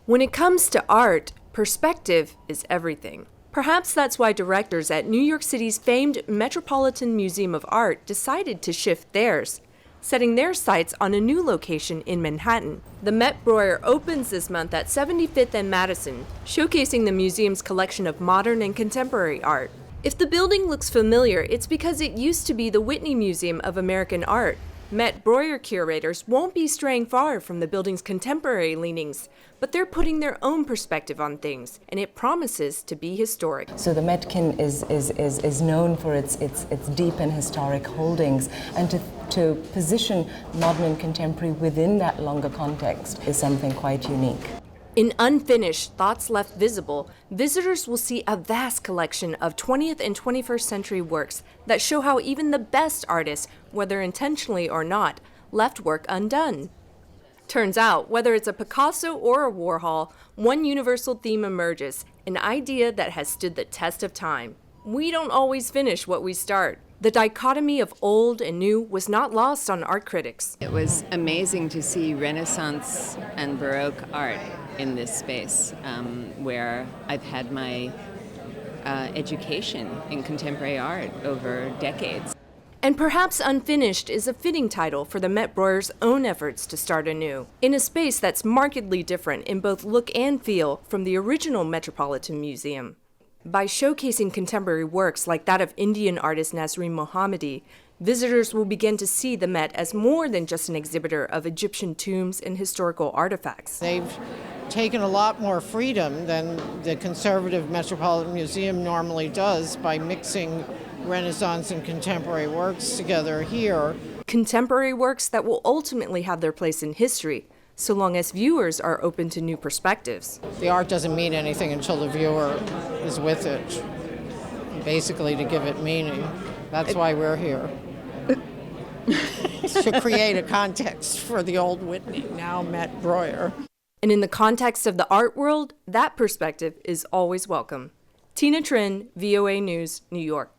When it comes to art, perspective is everything. Perhaps that's why directors at New York City's famed Metropolitan Museum of Art decided to shift theirs, setting their sights on a new location in Manhattan. The Met Breuer opens this month at 75th and Madison, showcasing the museum's collection of modern and contemporary art. If the building looks familiar, it's because it used to be the Whitney Museum of American Art. Met Breuer curators won't be straying far from the building's contemporary leanings, but they're putting their own perspective on things, and it promises to be historic. So the Metkin is known for its deep and historic holdings, and to position modern and contemporary within that longer context is something quite unique. In Unfinished, Thoughts Left Visible, visitors will see a vast collection of 20th and 21st century works that show how even the best artists, whether intentionally or not, left work undone. Turns out, whether it's a Picasso or a Warhol, one universal theme emerges, an idea that has stood the test of time. We don't always finish what we start. The dichotomy of old and new was not lost on art critics. It was amazing to see Renaissance and Baroque art in this space, where I've had my education in contemporary art over decades. And perhaps Unfinished is a fitting title for the Met Breuer's own efforts to start anew, in a space that's markedly different in both look and feel from the original Metropolitan Museum. By showcasing contemporary works like that of Indian artist Nazreen Mohammadi, visitors will begin to see the Met as more than just an exhibitor of Egyptian tombs and historical artifacts. They've taken a lot more freedom than the conservative Metropolitan Museum normally does by mixing Renaissance and contemporary works together here. Contemporary works that will ultimately have their place in history, so long as viewers are open to new perspectives. The art doesn't mean anything until the viewer is with it, basically to give it meaning. That's why we're here. To create a context for the old Whitney, now Met Breuer. And in the context of the art world, that perspective is always welcome. Trinh, VOA News, New York.